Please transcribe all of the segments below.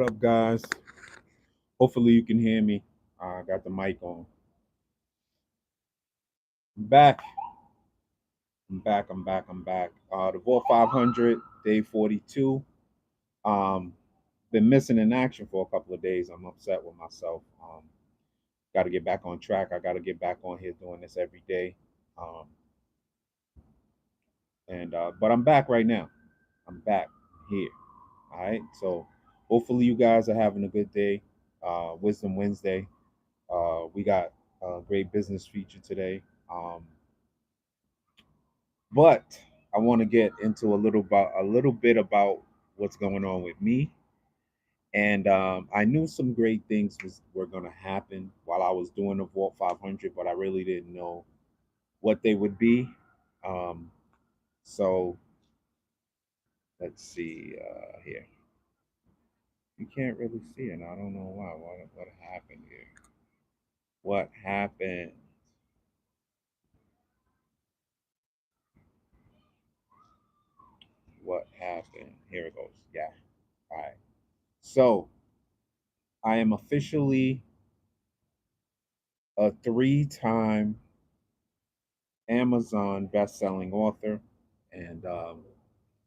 up, guys? Hopefully, you can hear me. I got the mic on. I'm back. I'm back. I'm back. I'm back. The Vault 500, day 42. Um, been missing in action for a couple of days. I'm upset with myself. Got to get back on track. I got to get back on here doing this every day. Um, and but I'm back right now. I'm back here. All right. So hopefully, you guys are having a good day. Wisdom Wednesday. We got a great business feature today. But I want to get into a little bit about what's going on with me. And I knew some great things were going to happen while I was doing the Vault 500, but I really didn't know what they would be. Um, so let's see here. You can't really see it. I don't know why. What happened here? What happened? What happened? Here it goes. Yeah. All right. So I am officially a three-time Amazon best-selling author, and I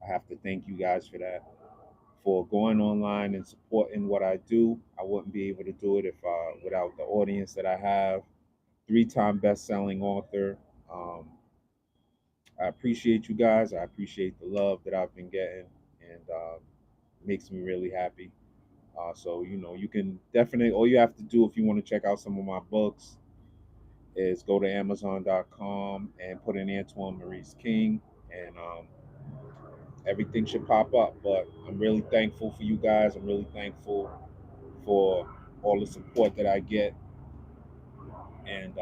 have to thank you guys for that, for going online and supporting what I do. I wouldn't be able to do it if without the audience that I have. Three-time best-selling author. Um, I appreciate you guys. I appreciate the love that I've been getting, and makes me really happy. So you can definitely, all you have to do if you want to check out some of my books is go to Amazon.com and put in Antoine Maurice King, and everything should pop up. But I'm really thankful for you guys. I'm really thankful for all the support that I get. And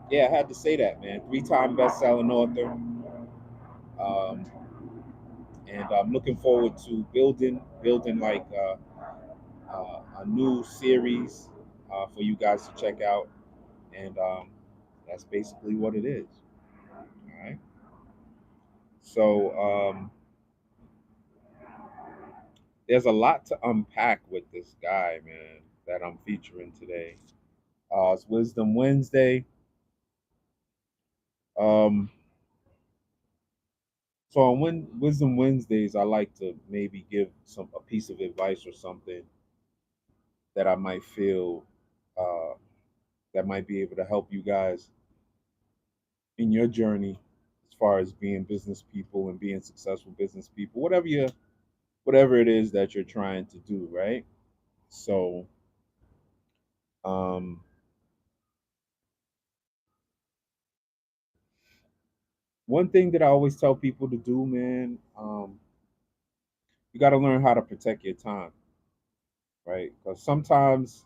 yeah, I had to say that, man. Three-time best-selling author. Um, and I'm looking forward to building like a new series for you guys to check out. And that's basically what it is. All right. So there's a lot to unpack with this guy, man, that I'm featuring today. It's Wisdom Wednesday. Um, so on Wisdom Wednesdays, I like to maybe give a piece of advice or something that I might feel uh, that might be able to help you guys in your journey as far as being business people and being successful business people, whatever it is that you're trying to do, right? So um, one thing that I always tell people to do, man, you got to learn how to protect your time, right? Because sometimes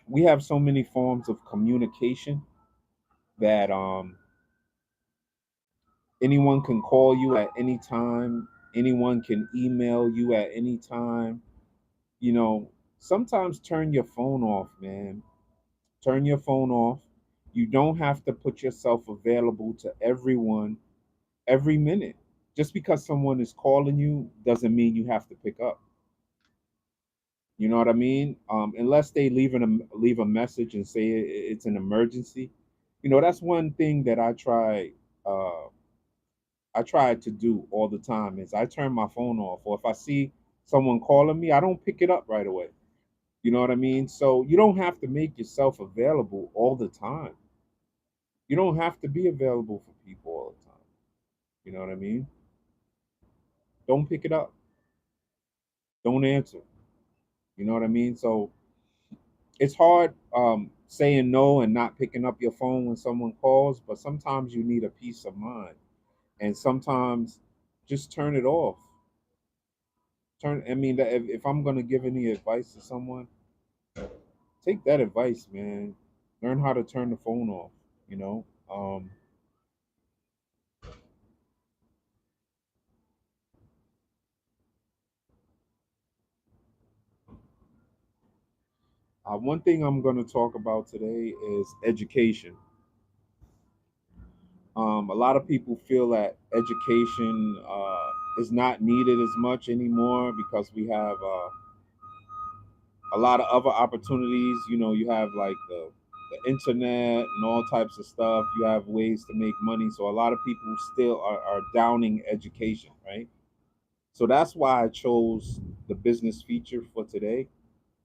we have so many forms of communication that anyone can call you at any time, anyone can email you at any time. You know, sometimes turn your phone off, man. Turn your phone off. You don't have to put yourself available to everyone every minute. Just because someone is calling you doesn't mean you have to pick up. You know what I mean? Unless they leave a message and say it's an emergency. You know, that's one thing that Uh, I try to do all the time is I turn my phone off, or if I see someone calling me, I don't pick it up right away. You know what I mean? So you don't have to make yourself available all the time. You don't have to be available for people all the time. You know what I mean? Don't pick it up. Don't answer. You know what I mean? So it's hard saying no and not picking up your phone when someone calls, but sometimes you need a peace of mind. And sometimes just turn it off. I mean, if I'm going to give any advice to someone, take that advice, man. Learn how to turn the phone off, you know? One thing I'm going to talk about today is education. A lot of people feel that education is not needed as much anymore because we have a lot of other opportunities. You know, you have like the internet and all types of stuff. You have ways to make money. So a lot of people still are downing education, right? So that's why I chose the business feature for today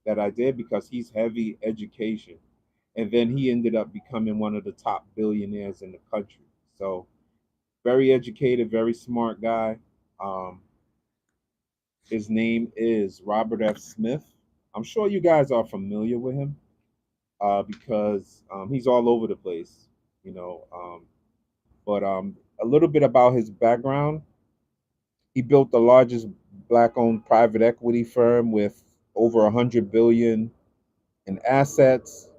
that I did, because he's heavy education. And then he ended up becoming one of the top billionaires in the country. So very educated, very smart guy. Um, his name is Robert F. Smith. I'm sure you guys are familiar with him because he's all over the place, you know. But a little bit about his background: he built the largest black-owned private equity firm with over 100 billion in assets,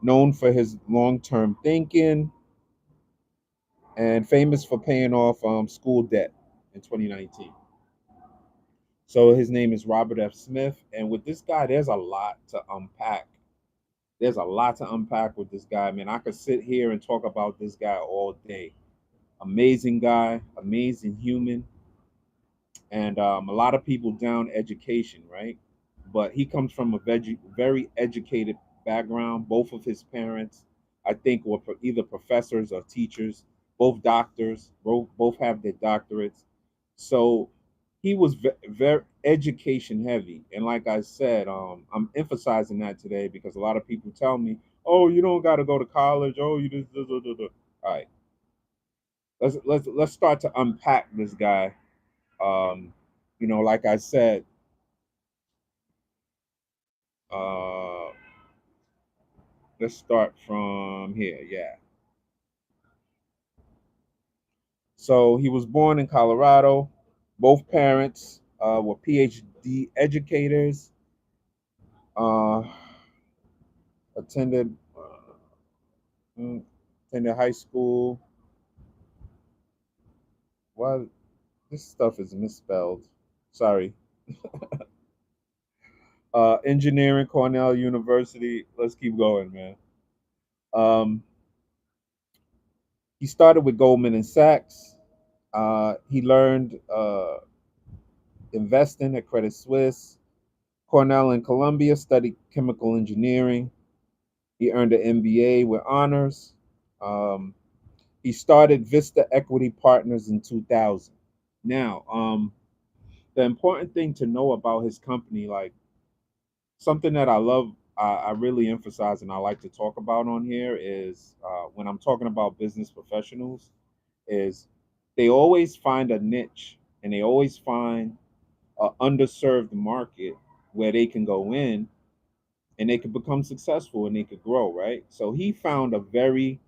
known for his long-term thinking and famous for paying off school debt in 2019. So his name is Robert F. Smith, and with this guy, there's a lot to unpack. There's a lot to unpack with this guy, man. I could sit here and talk about this guy all day. Amazing guy, amazing human, and a lot of people down education, right? But he comes from a very educated background. Both of his parents, I think, were either professors or teachers, both doctors, both have their doctorates. So he was very education heavy. And like I said, I'm emphasizing that today because a lot of people tell me, oh, you don't got to go to college. Oh, you just, duh, duh, duh, duh." All right, let's start to unpack this guy. Um, like I said, uh, let's start from here. Yeah. So he was born in Colorado. Both parents were PhD educators. Uh, attended mm, attended high school. Well, this stuff is misspelled. Sorry. Engineering, Cornell University. Let's keep going, man. Um, he started with Goldman and Sachs. He learned investing at Credit Suisse. Cornell and Columbia, studied chemical engineering. He earned an MBA with honors. Um, he started Vista Equity Partners in 2000. Now, the important thing to know about his company, like something that I love, I really emphasize and I like to talk about on here is when I'm talking about business professionals, is they always find a niche and they always find an underserved market where they can go in and they could become successful and they could grow, right? So he found a very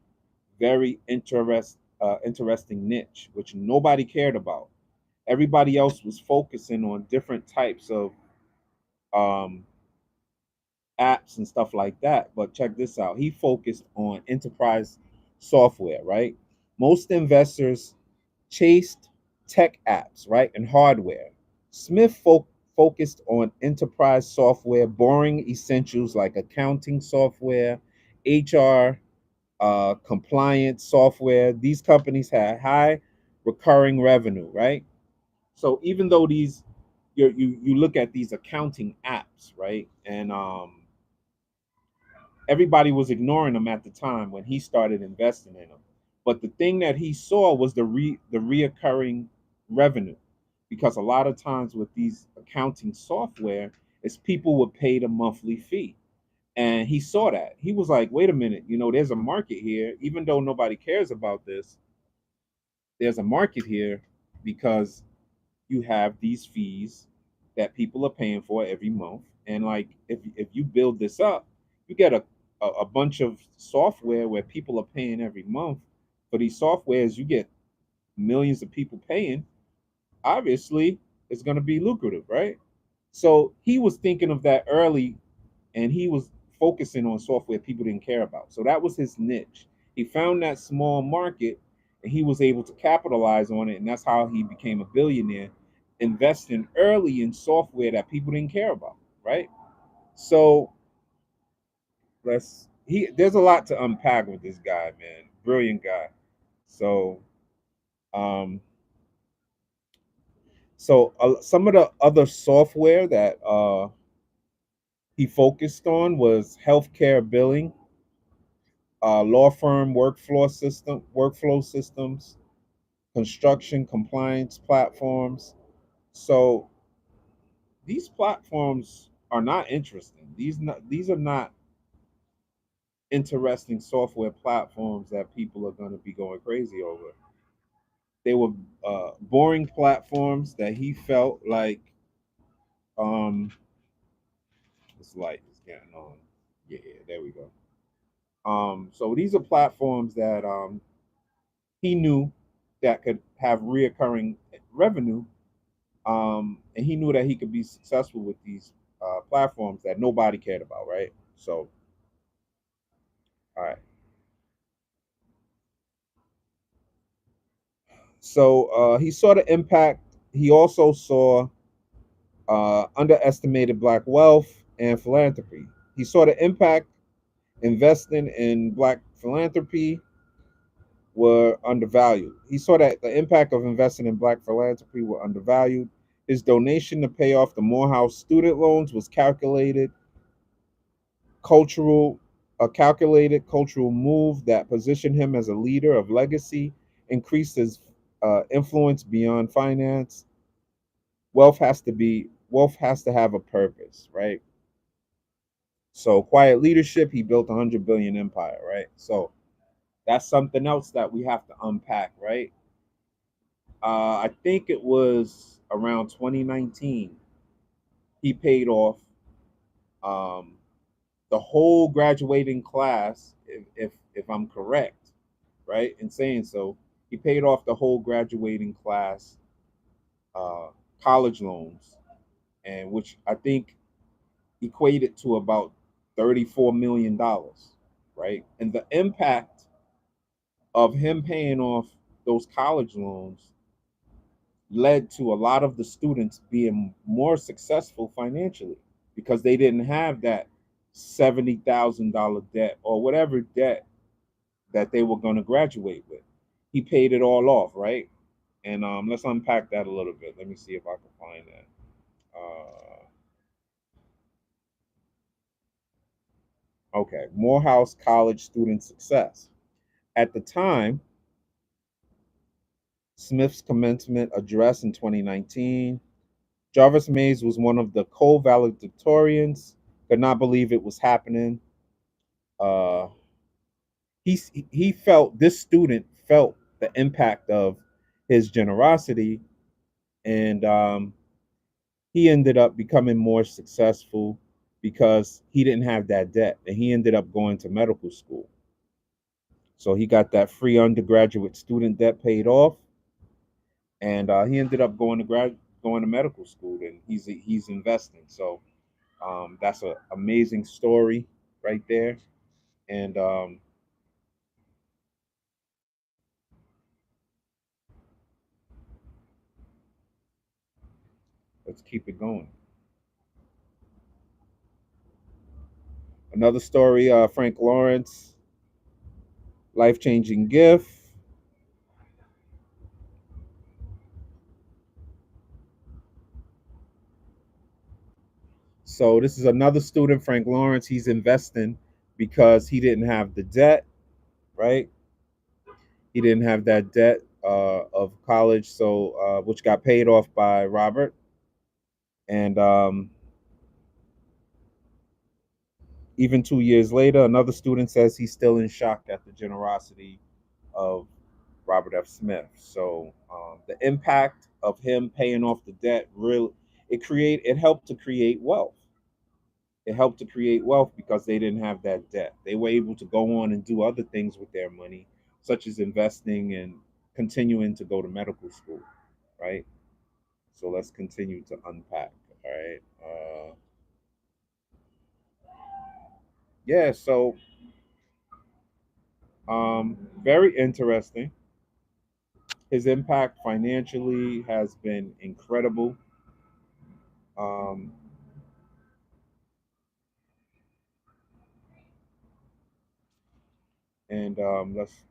interesting niche which nobody cared about. Everybody else was focusing on different types of um, apps and stuff like that. But check this out: he focused on enterprise software, right? Most investors chased tech apps, right, and hardware. Smith focused on enterprise software, boring essentials like accounting software, HR, compliance software. These companies had high recurring revenue, right? So even though you look at these accounting apps, right, and everybody was ignoring them at the time when he started investing in them. But the thing that he saw was the reoccurring revenue, because a lot of times with these accounting software, is people would pay the monthly fee, and he saw that. He was like, "Wait a minute, there's a market here, even though nobody cares about this. There's a market here because you have these fees that people are paying for every month, and like if you build this up, you get a bunch of software where people are paying every month for these softwares. You get millions of people paying. Obviously, it's going to be lucrative, right?" So he was thinking of that early, and he was focusing on software people didn't care about. So that was his niche. He found that small market and he was able to capitalize on it. And that's how he became a billionaire, investing early in software that people didn't care about, right? So there's a lot to unpack with this guy, man. Brilliant guy. So um some of the other software that he focused on was healthcare billing, law firm workflow systems, construction compliance platforms. So these platforms are not interesting. These are not interesting software platforms that people are going to be going crazy over. They were boring platforms that he felt like um, this light is getting on. Yeah, there we go. So these are platforms that he knew that could have reoccurring revenue, and he knew that he could be successful with these platforms that nobody cared about, right? So, all right. So he saw the impact. He also saw underestimated black wealth and philanthropy. He saw the impact investing in black philanthropy were undervalued. He saw that the impact of investing in black philanthropy were undervalued. His donation to pay off the Morehouse student loans was cultural, a calculated cultural move that positioned him as a leader of legacy, increased his influence beyond finance. Wealth has to have a purpose, right? So quiet leadership, he built a 100 billion empire, right? So that's something else that we have to unpack, right? I think it was around 2019. He paid off um, the whole graduating class, if I'm correct, right, in saying so. He paid off the whole graduating class uh, college loans, and which I think equated to about $34 million, right? And the impact of him paying off those college loans led to a lot of the students being more successful financially because they didn't have that $70,000 debt or whatever debt that they were going to graduate with. He paid it all off, right? And let's unpack that a little bit. Let me see if I can find that. Okay, Morehouse College student success. At the time, Smith's commencement address in 2019, Jarvis Mays was one of the co-valedictorians. Could not believe it was happening. Uh, he felt this student felt the impact of his generosity, and he ended up becoming more successful because he didn't have that debt, and he ended up going to medical school. So he got that free undergraduate student debt paid off, and he ended up going to medical school, and he's investing. So that's an amazing story right there. And let's keep it going. Another story, Frank Lawrence, life changing gift. So this is another student, Frank Lawrence. He's investing because he didn't have the debt, right? He didn't have that debt of college, so which got paid off by Robert. And even 2 years later, another student says he's still in shock at the generosity of Robert F. Smith. So the impact of him paying off the debt really it helped to create wealth. It helped to create wealth because they didn't have that debt. They were able to go on and do other things with their money, such as investing and continuing to go to medical school, right? So let's continue to unpack. All right. Yeah. So very interesting. His impact financially has been incredible. Um, and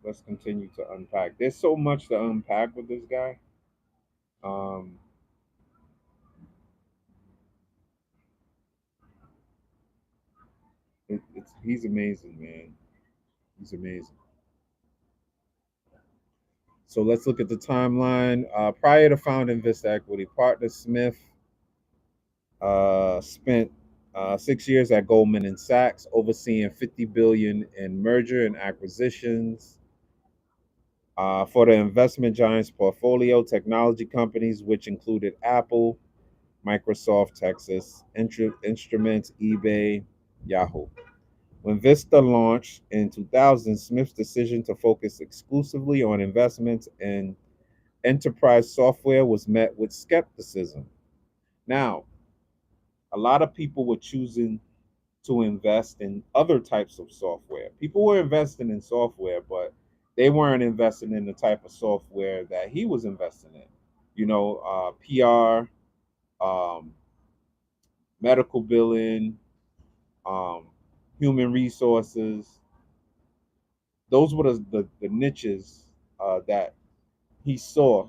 let's continue to unpack. There's so much to unpack with this guy. Um, He's amazing, man. He's amazing. So let's look at the timeline. Prior to founding Vista Equity Partners, Smith spent 6 years at Goldman and Sachs, overseeing 50 billion in merger and acquisitions. For the investment giants portfolio, technology companies, which included Apple, Microsoft, Texas, Instruments, eBay, Yahoo. When Vista launched in 2000, Smith's decision to focus exclusively on investments in enterprise software was met with skepticism. Now, a lot of people were choosing to invest in other types of software. People were investing in software, but they weren't investing in the type of software that he was investing in. PR, um, medical billing, um, human resources. Those were the niches that he saw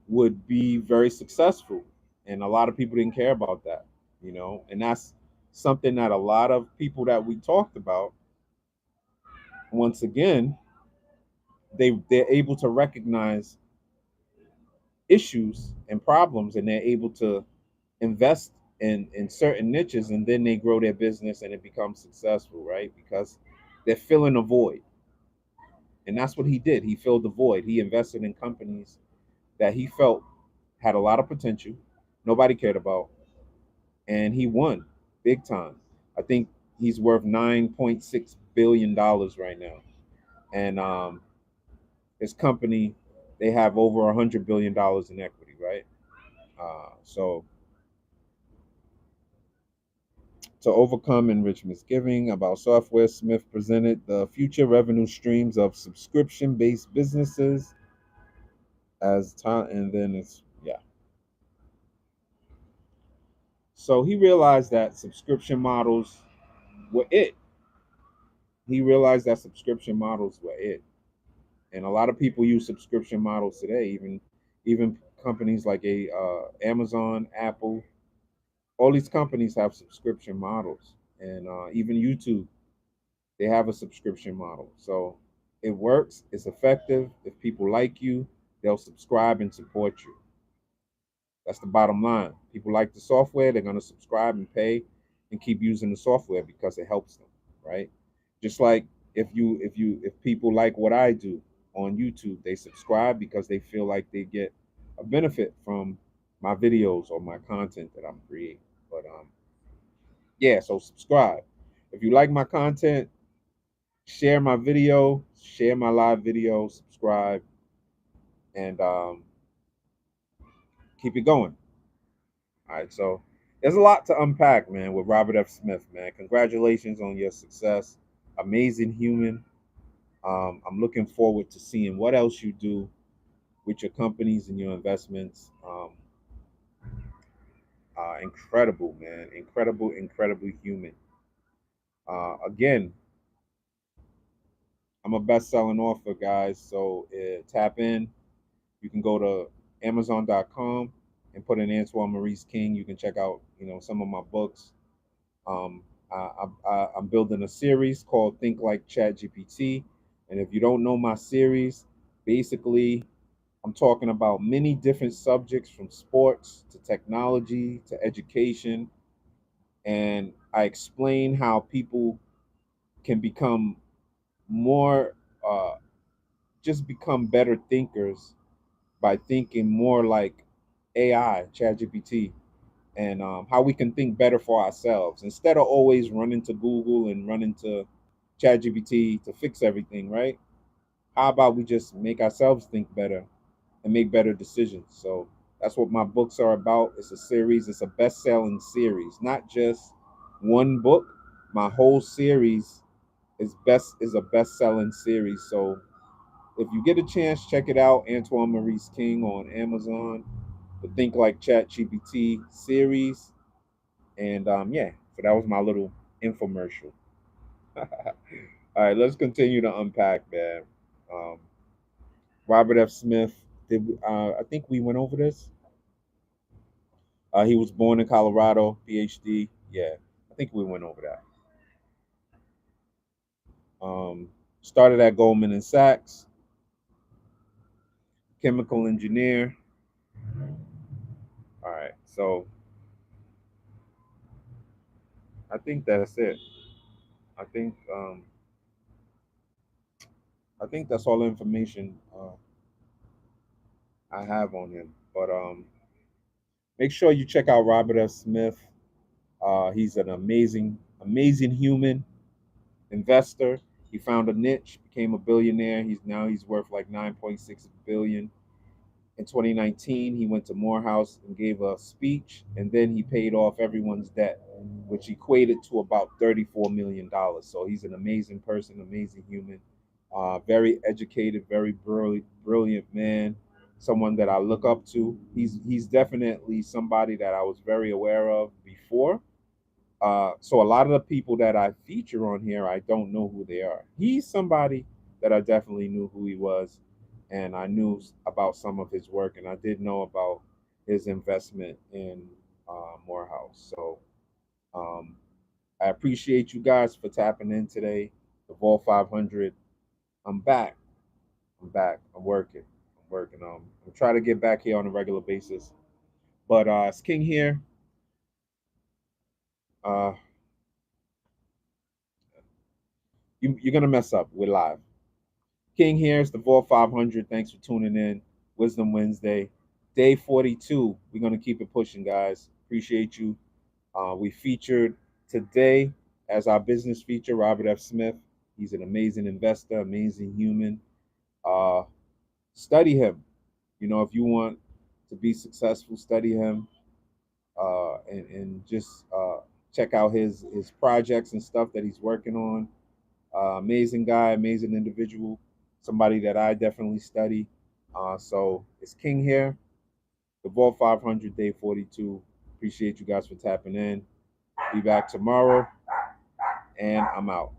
would be very successful, and a lot of people didn't care about that. And that's something that a lot of people that we talked about, once again, they're able to recognize issues and problems, and they're able to invest in certain niches, and then they grow their business and it becomes successful, right? Because they're filling a void. And that's what he did. He filled the void. He invested in companies that he felt had a lot of potential, nobody cared about, and he won big time. I think he's worth $9.6 billion right now. And his company, they have over $100 billion in equity, right? So to overcome enriched misgiving about software, Smith presented the future revenue streams of subscription-based businesses as time, and then it's yeah. So he realized that subscription models were it. He realized that subscription models were it, and a lot of people use subscription models today. Even companies like Amazon, Apple, all these companies have subscription models, and even YouTube, they have a subscription model. So it works. It's effective. If people like you, they'll subscribe and support you. That's the bottom line. People like the software, they're going to subscribe and pay and keep using the software because it helps them, right? Just like if people like what I do on YouTube, they subscribe because they feel like they get a benefit from my videos or my content that I'm creating. But yeah, so subscribe. If you like my content, share my video, share my live video, subscribe, and keep it going. All right, so there's a lot to unpack, man, with Robert F. Smith, man. Congratulations on your success. Amazing human. I'm looking forward to seeing what else you do with your companies and your investments. Incredible, man. Incredible, incredibly human. Again, I'm a best-selling author, guys. So tap in. You can go to Amazon.com and put in Antoine Maurice King. You can check out, some of my books. I'm building a series called Think Like ChatGPT, and if you don't know my series, basically I'm talking about many different subjects from sports to technology to education, and I explain how people can become more, just become better thinkers by thinking more like AI, ChatGPT, and how we can think better for ourselves instead of always running to Google and running to ChatGPT to fix everything, right? How about we just make ourselves think better and make better decisions? So that's what my books are about. It's a series, it's a best selling series, not just one book. My whole series is a best selling series. So if you get a chance, check it out. Antoine Maurice King on Amazon, the Think Like ChatGPT series. And yeah, so that was my little infomercial. All right, let's continue to unpack, man. Um, Robert F. Smith. I think we went over this? He was born in Colorado, PhD. Yeah, I think we went over that. Started at Goldman and Sachs, chemical engineer. All right, so I think that's it. I think I think that's all the information I have on him. But make sure you check out Robert F. Smith. He's an amazing human investor. He found a niche, became a billionaire. He's worth like 9.6 billion. In 2019, he went to Morehouse and gave a speech, and then he paid off everyone's debt, which equated to about $34 million. So he's an amazing person, amazing human, very educated, very brilliant man. Someone that I look up to. He's definitely somebody that I was very aware of before. So a lot of the people that I feature on here, I don't know who they are. He's somebody that I definitely knew who he was, and I knew about some of his work, and I did know about his investment in Morehouse. So um, I appreciate you guys for tapping in today. The Vol 500. I'm back. I'm back. I'm working. I'm working. I'm trying to get back here on a regular basis. But it's King here. Uh, you're gonna mess up. We're live. King here. It's the Vault 500. Thanks for tuning in. Wisdom Wednesday, day 42. We're going to keep it pushing, guys. Appreciate you. We featured today as our business feature Robert F. Smith. He's an amazing investor, amazing human. Uh, Study him. You know, if you want to be successful, study him and just check out his projects and stuff that he's working on. Amazing guy, amazing individual, somebody that I definitely study. So it's King here, the Vault 500, day 42. Appreciate you guys for tapping in. Be back tomorrow, and I'm out.